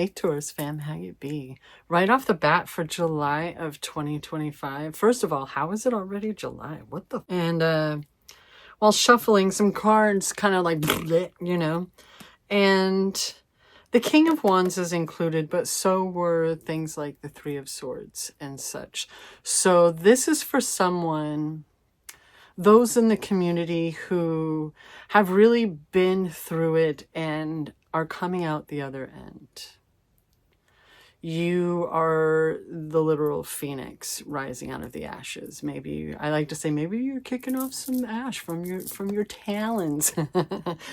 Hey Taurus fam, how you be? Right off the bat for July of 2025. First of all, how is it already July? What the? And while shuffling some cards, kind of like, bleh, you know, and the King of Wands is included, but so were things like the Three of Swords and such. So this is for someone, those in the community who have really been through it and are coming out the other end. You are the literal phoenix rising out of the ashes. Maybe, I like to say, maybe you're kicking off some ash from your talons,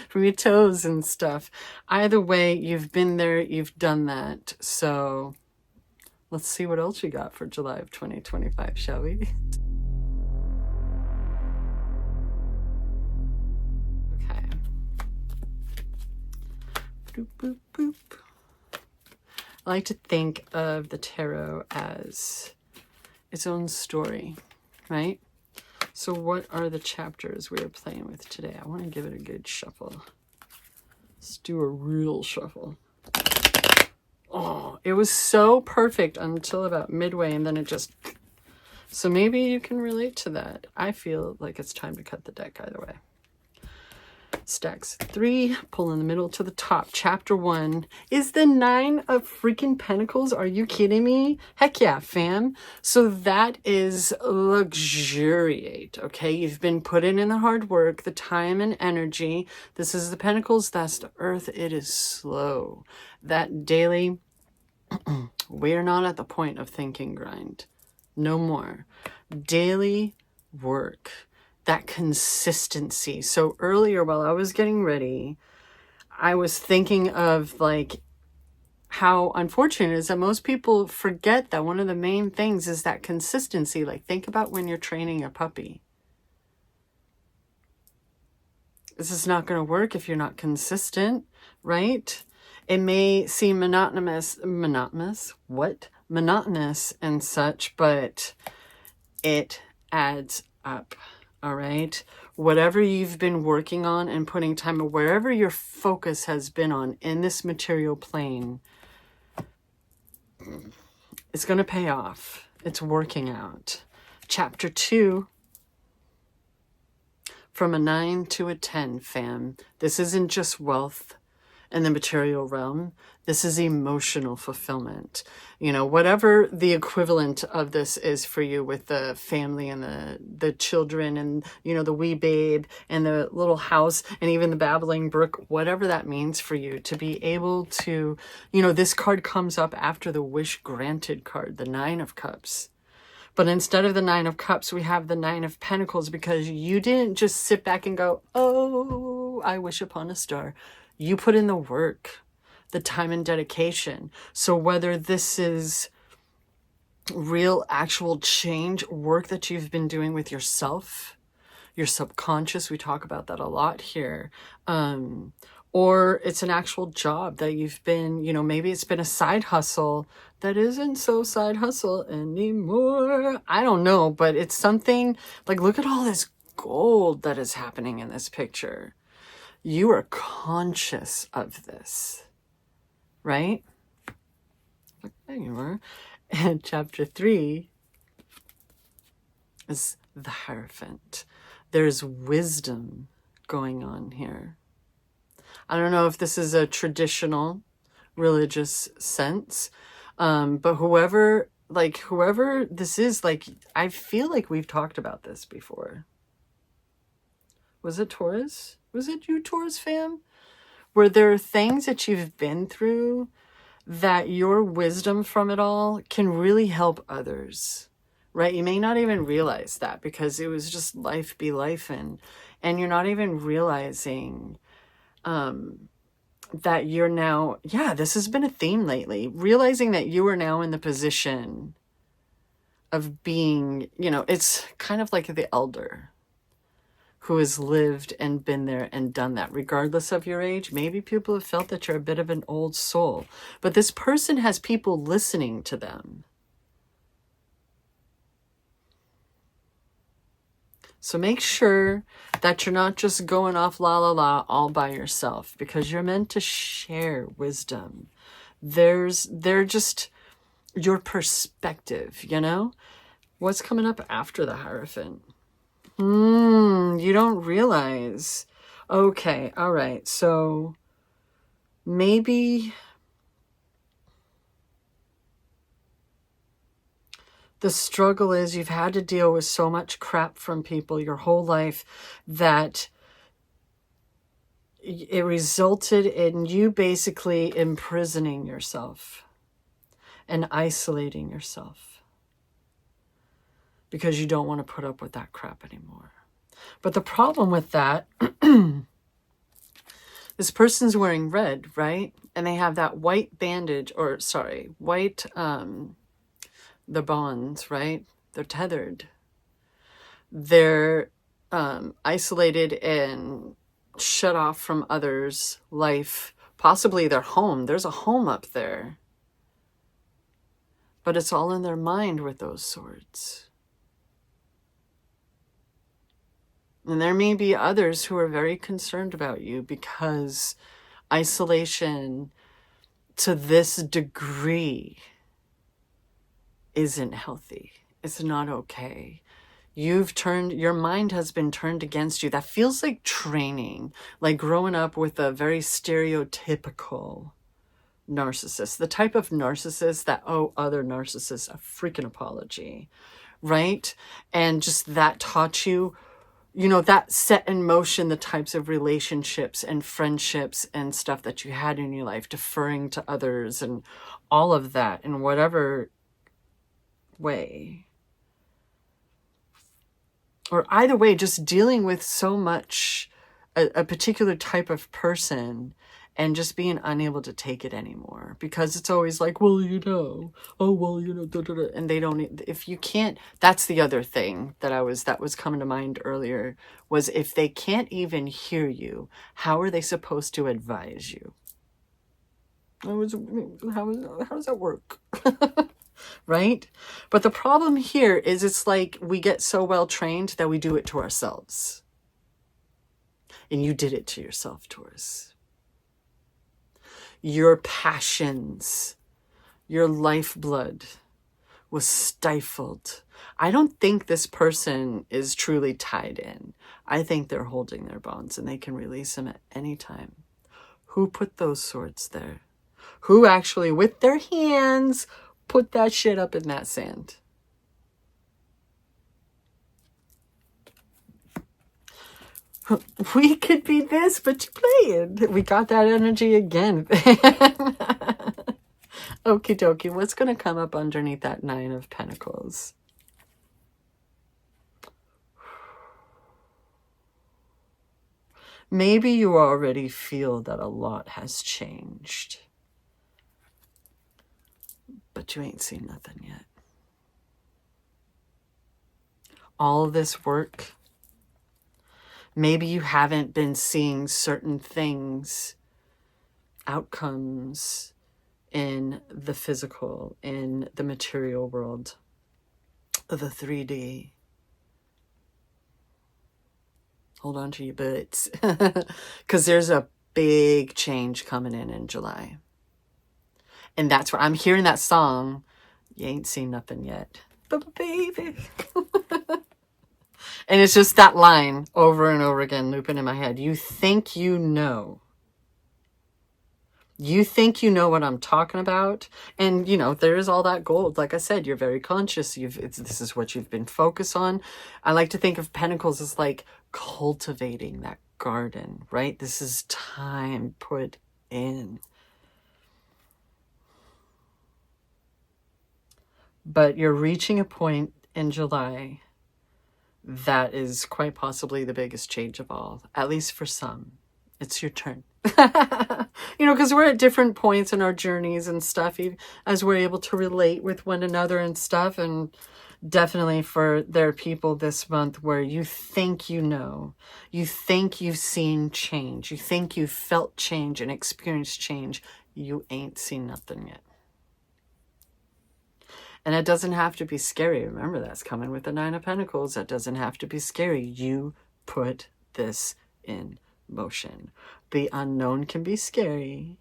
from your toes and stuff. Either way, you've been there, you've done that. So let's see what else you got for July of 2025, shall we? Okay. Boop, boop, boop. I like to think of the tarot as its own story, right? So what are the chapters we are playing with today? I want to give it a good shuffle. Let's do a real shuffle. Oh, it was so perfect until about midway, and then it just... So maybe you can relate to that. I feel like it's time to cut the deck either way. Stacks 3, pull in the middle to the top. Chapter 1 is the 9 of freaking Pentacles. Are you kidding me? Heck yeah, fam. So that is luxuriate, okay? You've been putting in the hard work, the time and energy. This is the Pentacles, that's the Earth. It is slow. That daily, we're not at the point of thinking grind. No more. Daily work. That consistency. So earlier while I was getting ready, I was thinking of like how unfortunate it is that most people forget that one of the main things is that consistency. Like think about when you're training a puppy. This is not going to work if you're not consistent, right? It may seem monotonous and such, but it adds up. All right, whatever you've been working on and putting time, or wherever your focus has been on in this material plane, it's going to pay off. It's working out. Chapter 2, from a 9 to a 10, fam. This isn't just wealth in the material realm. This is emotional fulfillment. You know, whatever the equivalent of this is for you with the family and the children and, you know, the wee babe and the little house and even the babbling brook, whatever that means for you to be able to, you know, this card comes up after the wish granted card, the 9 of Cups. But instead of the 9 of Cups, we have the 9 of Pentacles because you didn't just sit back and go, oh, I wish upon a star. You put in the work, the time and dedication. So whether this is real, actual change, work that you've been doing with yourself, your subconscious, we talk about that a lot here, or it's an actual job that you've been, you know, maybe it's been a side hustle that isn't so side hustle anymore. I don't know, but it's something like, look at all this gold that is happening in this picture. You are conscious of this, right? There you are. And chapter 3 is the Hierophant. There's wisdom going on here. I don't know if this is a traditional religious sense, but whoever this is, like, I feel like we've talked about this before. Was it Taurus? Was it you, Taurus fam? Where there are things that you've been through that your wisdom from it all can really help others, right? You may not even realize that because it was just life be life, and you're not even realizing that you're now, yeah, this has been a theme lately, realizing that you are now in the position of being, you know, it's kind of like the elder who has lived and been there and done that, regardless of your age. Maybe people have felt that you're a bit of an old soul, but this person has people listening to them. So make sure that you're not just going off la la la all by yourself, because you're meant to share wisdom. They're just your perspective, you know? What's coming up after the Hierophant? You don't realize. Okay, all right. So maybe the struggle is you've had to deal with so much crap from people your whole life that it resulted in you basically imprisoning yourself and isolating yourself because you don't want to put up with that crap anymore. But the problem with that, this person's wearing red, right? And they have that white bandage, or sorry, white, the bonds, right? They're tethered. They're isolated and shut off from others' life, possibly their home. There's a home up there. But it's all in their mind with those swords. And there may be others who are very concerned about you because isolation to this degree isn't healthy. It's not okay. Your mind has been turned against you. That feels like training, like growing up with a very stereotypical narcissist, the type of narcissist that owe other narcissists a freaking apology, right? And just that taught you, that set in motion the types of relationships and friendships and stuff that you had in your life, deferring to others and all of that in whatever way. Or either way, just dealing with so much, a particular type of person and just being unable to take it anymore because it's always like, well, da, da, da. And they don't, if you can't, that's the other thing that was coming to mind earlier, was if they can't even hear you, how are they supposed to advise you? How does that work? Right? But the problem here is it's like we get so well trained that we do it to ourselves. And you did it to yourself, Taurus. Your passions, your lifeblood was stifled. I don't think this person is truly tied in. I think they're holding their bonds and they can release them at any time. Who put those swords there? Who actually, with their hands, put that shit up in that sand? We could be this, but you playing. We got that energy again. Okie dokie. What's going to come up underneath that Nine of Pentacles? Maybe you already feel that a lot has changed. But you ain't seen nothing yet. All this work, maybe you haven't been seeing certain things, outcomes in the physical, in the material world, the 3D. Hold on to your butts. Because there's a big change coming in July. And that's where I'm hearing that song. You ain't seen nothing yet. But baby. And it's just that line over and over again looping in my head. You think you know. You think you know what I'm talking about. And, there is all that gold. Like I said, you're very conscious. This is what you've been focused on. I like to think of Pentacles as like cultivating that garden, right? This is time put in. But you're reaching a point in July that is quite possibly the biggest change of all, at least for some. It's your turn. Because we're at different points in our journeys and stuff, as we're able to relate with one another and stuff. And definitely there are people this month where you think you know, you think you've seen change, you think you've felt change and experienced change. You ain't seen nothing yet. And it doesn't have to be scary. Remember, that's coming with the Nine of Pentacles. That doesn't have to be scary. You put this in motion. The unknown can be scary.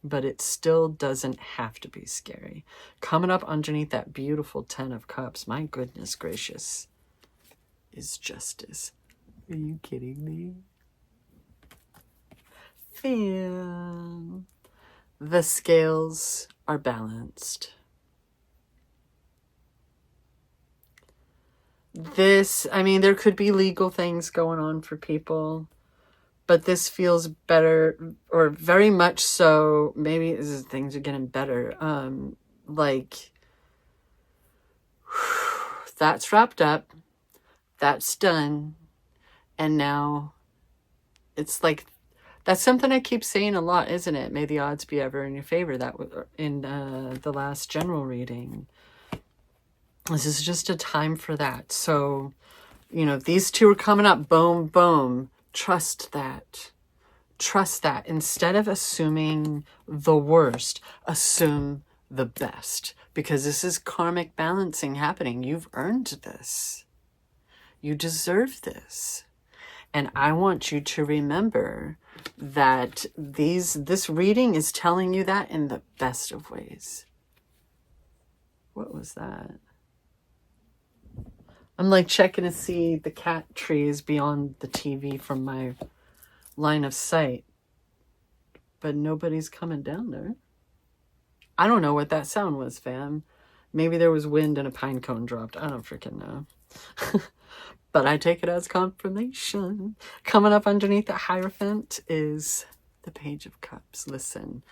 but it still doesn't have to be scary. Coming up underneath that beautiful 10 of Cups, my goodness gracious, is justice. Are you kidding me? Fam. The scales are balanced. This, I mean, there could be legal things going on for people, but this feels better, or very much so. Maybe things are getting better. Like, that's wrapped up. That's done. And now it's like, that's something I keep saying a lot, isn't it? May the odds be ever in your favor. That in the last general reading. This is just a time for that. So, you know, these two are coming up. Boom, boom. Trust that. Trust that. Instead of assuming the worst, assume the best. Because this is karmic balancing happening. You've earned this. You deserve this. And I want you to remember that this reading is telling you that in the best of ways. What was that? I'm like checking to see the cat trees beyond the TV from my line of sight. But nobody's coming down there. I don't know what that sound was, fam. Maybe there was wind and a pine cone dropped. I don't freaking know. But I take it as confirmation. Coming up underneath the Hierophant is the Page of Cups. Listen,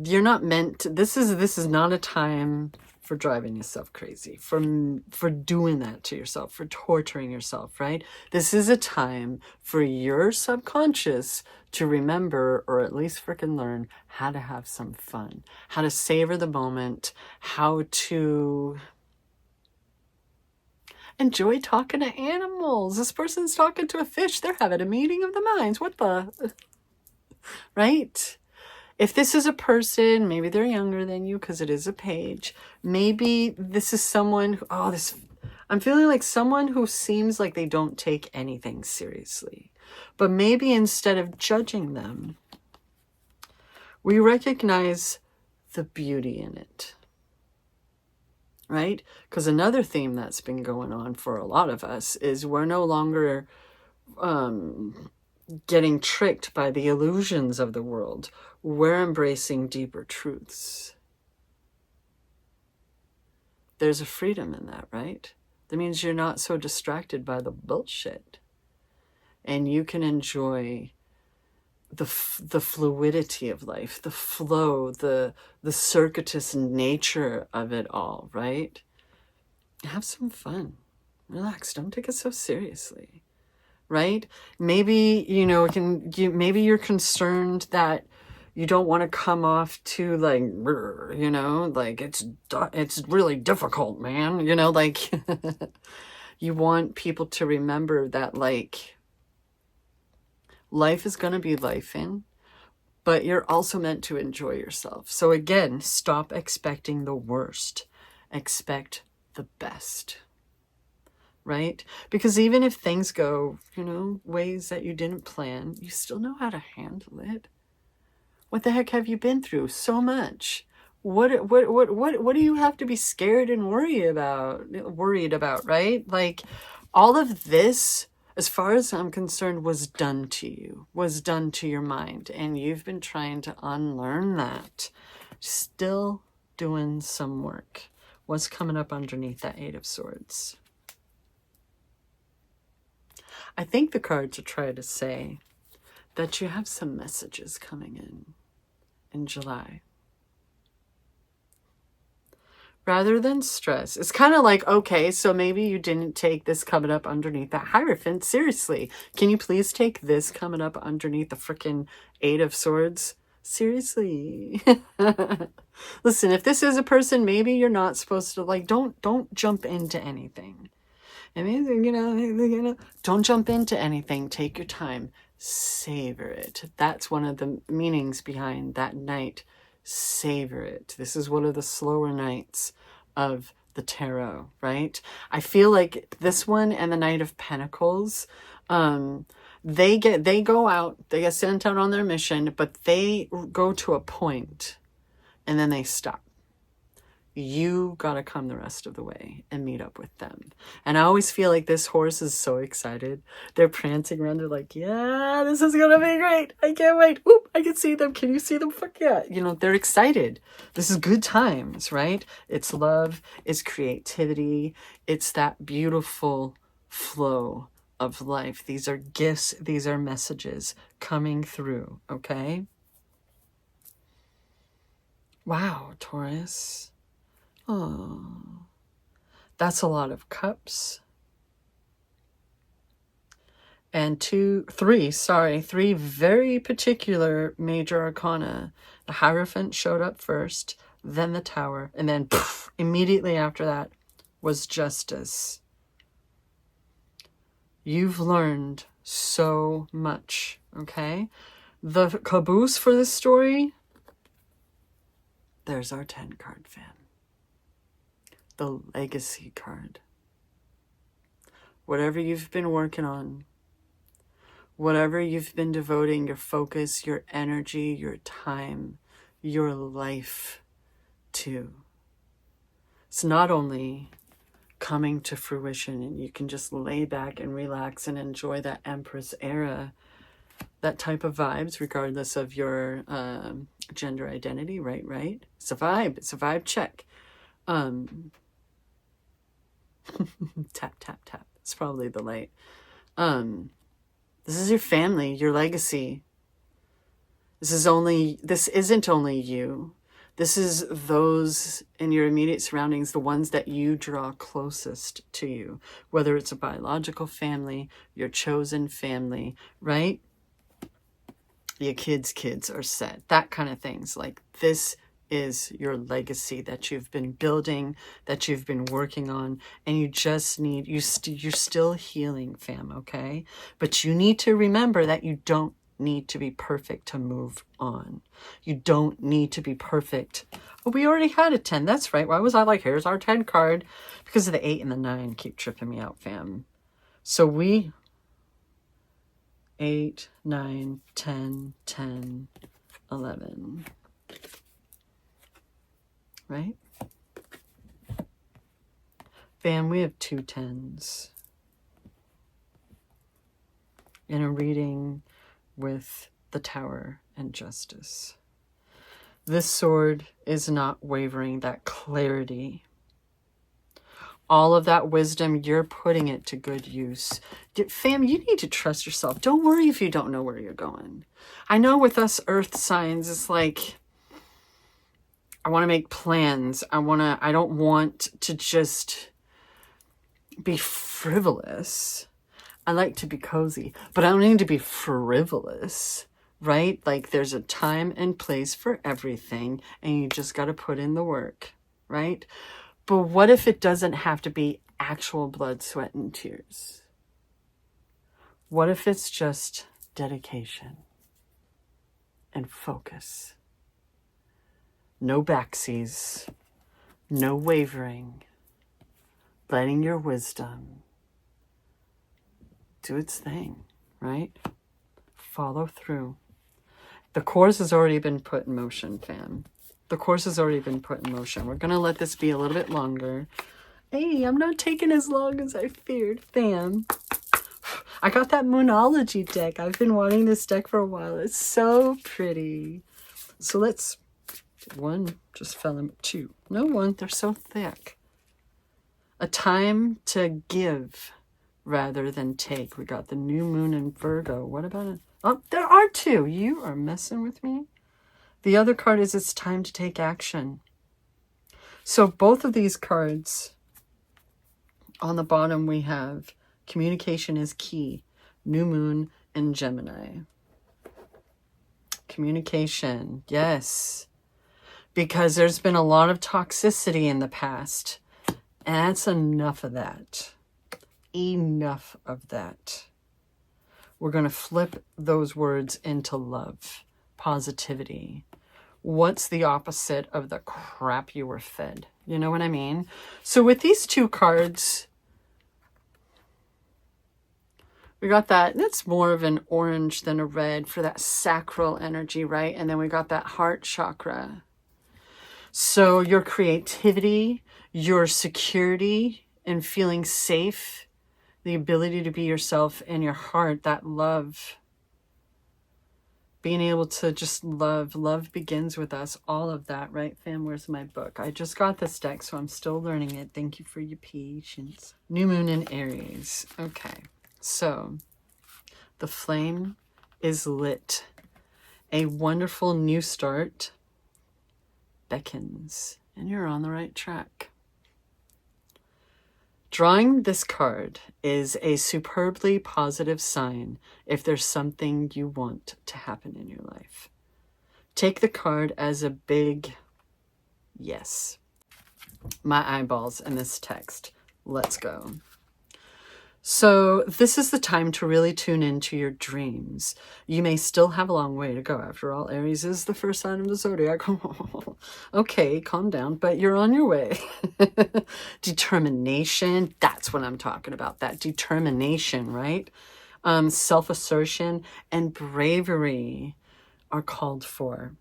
you're not meant to, this is not a time for driving yourself crazy, for doing that to yourself, for torturing yourself, right? This is a time for your subconscious to remember, or at least freaking learn, how to have some fun, how to savor the moment, how to enjoy talking to animals. This person's talking to a fish. They're having a meeting of the minds. What the? Right? If this is a person, maybe they're younger than you because it is a page. Maybe this is someone who, I'm feeling like someone who seems like they don't take anything seriously. But maybe instead of judging them, we recognize the beauty in it. Right? Because another theme that's been going on for a lot of us is we're no longer getting tricked by the illusions of the world. We're embracing deeper truths. There's a freedom in that, right? That means you're not so distracted by the bullshit. And you can enjoy the fluidity of life, the flow, the circuitous nature of it all, right? Have some fun. Relax. Don't take it so seriously, right? Maybe, you know, maybe you're concerned that you don't want to come off too like, you know, like it's really difficult, man. You know, like you want people to remember that like life is going to be lifing, but you're also meant to enjoy yourself. So again, stop expecting the worst. Expect the best. Right? Because even if things go, you know, ways that you didn't plan, you still know how to handle it. What the heck have you been through? So much. What do you have to be scared and worried about, right? Like all of this, as far as I'm concerned, was done to you, was done to your mind. And you've been trying to unlearn that. Still doing some work. What's coming up underneath that Eight of Swords? I think the cards are trying to say that you have some messages coming in July. Rather than stress. It's kind of like, okay, so maybe you didn't take this coming up underneath that Hierophant seriously. Can you please take this coming up underneath the freaking Eight of Swords seriously? Listen, if this is a person, maybe you're not supposed to, like, don't jump into anything. I mean, you know, don't jump into anything. Take your time. Savor it. That's one of the meanings behind that night. Savor it. This is one of the slower nights of the tarot, right? I feel like this one and the Knight of Pentacles, They go out, they get sent out on their mission, but they go to a point and then they stop. You got to come the rest of the way and meet up with them. And I always feel like this horse is so excited. They're prancing around. They're like, yeah, this is going to be great. I can't wait. Oop, I can see them. Can you see them? Fuck yeah. You know, they're excited. This is good times, right? It's love. It's creativity. It's that beautiful flow of life. These are gifts. These are messages coming through, okay? Wow, Taurus. Oh, that's a lot of cups. And three very particular major arcana. The Hierophant showed up first, then the Tower, and then poof, immediately after that was Justice. You've learned so much, okay? The caboose for this story, there's our 10 card, fam. The legacy card. Whatever you've been working on, whatever you've been devoting your focus, your energy, your time, your life to, it's not only coming to fruition and you can just lay back and relax and enjoy that Empress era, that type of vibes, regardless of your gender identity, right? It's a vibe check. Tap, tap, tap. It's probably the light. This is your family, your legacy. This isn't only you. This is those in your immediate surroundings, the ones that you draw closest to you, whether it's a biological family, your chosen family, right? Your kids are set, that kind of things. Like, this is your legacy that you've been building, that you've been working on, and you just need, you're still healing, fam, okay? But you need to remember that you don't need to be perfect to move on. You don't need to be perfect. Oh, we already had a 10. That's right. Why was I like, here's our 10 card? Because of the 8 and the 9 keep tripping me out, fam. So 8, 9, 10, 10, 11. Right? Fam, we have 2 10s in a reading with the Tower and Justice. This sword is not wavering, that clarity. All of that wisdom, you're putting it to good use. Fam, you need to trust yourself. Don't worry if you don't know where you're going. I know with us earth signs, it's like, I want to make plans. I don't want to just be frivolous. I like to be cozy, but I don't need to be frivolous, right? Like, there's a time and place for everything, and you just got to put in the work, right? But what if it doesn't have to be actual blood, sweat, and tears? What if it's just dedication and focus? No backseas, no wavering, letting your wisdom do its thing, right? Follow through. The course has already been put in motion, fam. The course has already been put in motion. We're going to let this be a little bit longer. Hey, I'm not taking as long as I feared, fam. I got that Moonology deck. I've been wanting this deck for a while. It's so pretty. So let's... 1 just fell in. 2. No, 1. They're so thick. A time to give rather than take. We got the new moon in Virgo. What about it? Oh, there are 2. You are messing with me. The other card is it's time to take action. So both of these cards, on the bottom we have communication is key. New moon and Gemini. Communication, yes. Because there's been a lot of toxicity in the past. And that's enough of that. Enough of that. We're going to flip those words into love, positivity. What's the opposite of the crap you were fed? You know what I mean? So with these 2 cards, We got that. That's more of an orange than a red for that sacral energy, right? And then we got that heart chakra. So your creativity, your security and feeling safe, the ability to be yourself in your heart, that love, being able to just love. Love begins with us, all of that, right, fam? Where's my book? I just got this deck, so I'm still learning it. Thank you for your patience. New moon in Aries. Okay, so the flame is lit. A wonderful new start beckons, and you're on the right track. Drawing this card is a superbly positive sign if there's something you want to happen in your life. Take the card as a big yes. My eyeballs in this text. Let's go. So this is the time to really tune into your dreams. You may still have a long way to go. After all, Aries is the first sign of the zodiac. Okay, calm down, but you're on your way. Determination, that's what I'm talking about. That determination, right? Self-assertion and bravery are called for.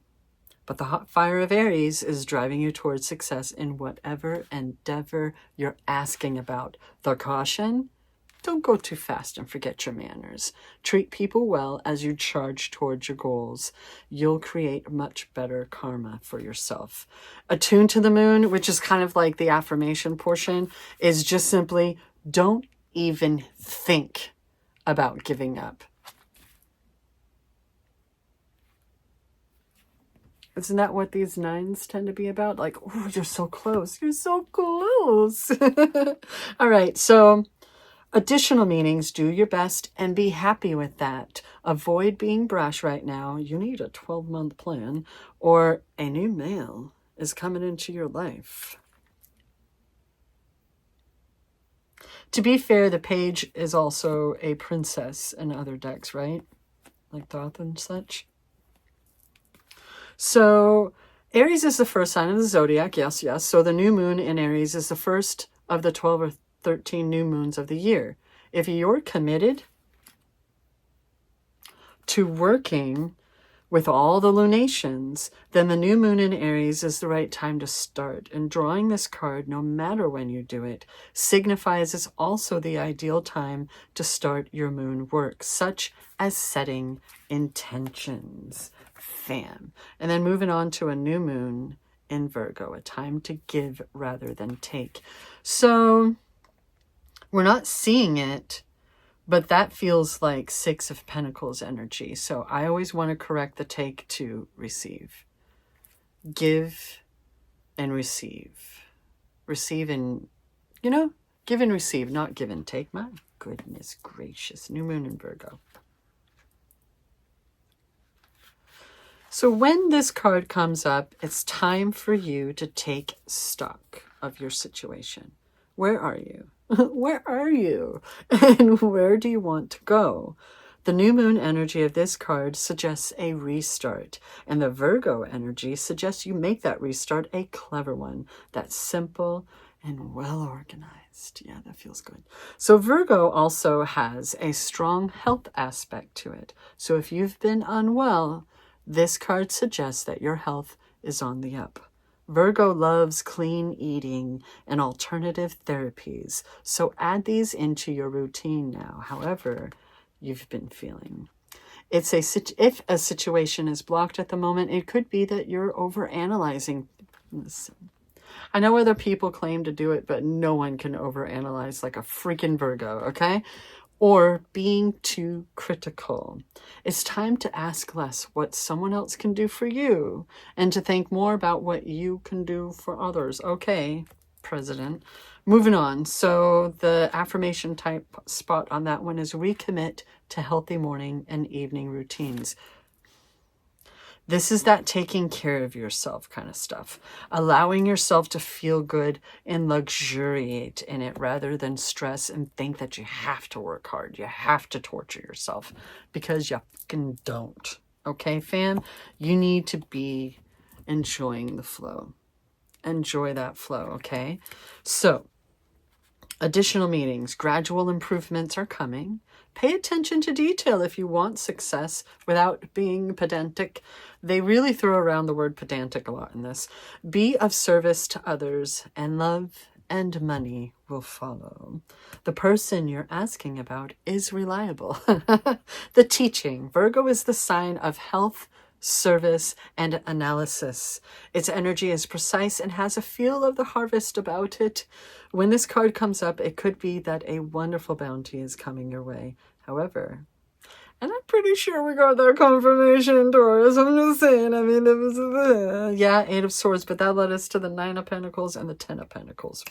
But the hot fire of Aries is driving you towards success in whatever endeavor you're asking about. The caution: don't go too fast and forget your manners. Treat people well as you charge towards your goals. You'll create much better karma for yourself. Attune to the moon, which is kind of like the affirmation portion, is just simply don't even think about giving up. Isn't that what these nines tend to be about? Like, oh, you're so close. You're so close. All right, so additional meanings: do your best and be happy with that. Avoid being brash right now. You need a 12-month plan, or a new male is coming into your life. To be fair, the page is also a princess in other decks, right? Like Thoth and such. So Aries is the first sign of the zodiac. Yes, yes. So the new moon in Aries is the first of the 12 or 13 new moons of the year. If you're committed to working with all the lunations, then the new moon in Aries is the right time to start. And drawing this card, no matter when you do it, signifies it's also the ideal time to start your moon work, such as setting intentions. Fam. And then moving on to a new moon in Virgo, a time to give rather than take. So we're not seeing it, but that feels like Six of Pentacles energy. So I always want to correct the take to receive. Give and receive. Receive and, give and receive, not give and take. My goodness gracious. New moon in Virgo. So when this card comes up, it's time for you to take stock of your situation. Where are you? Where are you? And where do you want to go? The new moon energy of this card suggests a restart, and the Virgo energy suggests you make that restart a clever one that's simple and well organized. Yeah, that feels good. So Virgo also has a strong health aspect to it. So if you've been unwell, this card suggests that your health is on the up. Virgo loves clean eating and alternative therapies, so add these into your routine now, however you've been feeling. If a situation is blocked at the moment, it could be that you're overanalyzing. Listen, I know other people claim to do it, but no one can overanalyze like a freaking Virgo, okay? Or being too critical. It's time to ask less what someone else can do for you and to think more about what you can do for others. Okay, President. Moving on. So the affirmation type spot on that one is recommit to healthy morning and evening routines. This is that taking care of yourself kind of stuff. Allowing yourself to feel good and luxuriate in it rather than stress and think that you have to work hard. You have to torture yourself because you fucking don't. Okay, fam? You need to be enjoying the flow. Enjoy that flow, okay? So, Additional meanings. Gradual improvements are coming. Pay attention to detail if you want success without being pedantic. They really throw around the word pedantic a lot in this. Be of service to others, and love and money will follow. The person you're asking about is reliable. The teaching. Virgo is the sign of health, service, and analysis. Its energy is precise and has a feel of the harvest about it. When this card comes up, it could be that a wonderful bounty is coming your way. However, and I'm pretty sure we got that confirmation, Taurus. I'm just saying, I mean, it was, yeah, 8 of Swords, but that led us to the 9 of Pentacles and the 10 of Pentacles.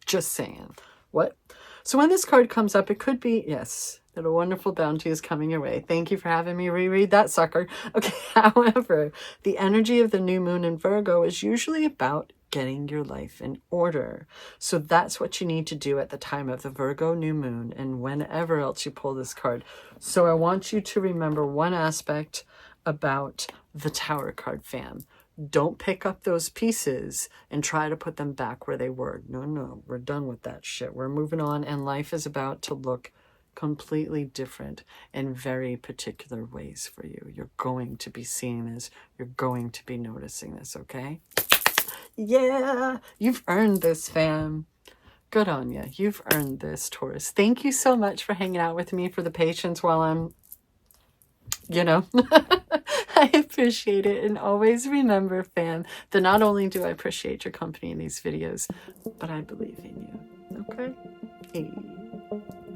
Just saying. What? So when this card comes up, it could be, yes, that a wonderful bounty is coming your way. Thank you for having me reread that sucker. Okay, however, the energy of the new moon in Virgo is usually about getting your life in order. So that's what you need to do at the time of the Virgo new moon and whenever else you pull this card. So I want you to remember one aspect about the Tower card, fam. Don't pick up those pieces and try to put them back where they were. No, we're done with that shit. We're moving on, and life is about to look completely different in very particular ways for you. You're going to be seeing this. You're going to be noticing this, okay? Yeah, you've earned this, fam. Good on you. You've earned this, Taurus. Thank you so much for hanging out with me, for the patience while I'm, you know, I appreciate it. And always remember, fam, that not only do I appreciate your company in these videos, but I believe in you. Okay? Hey.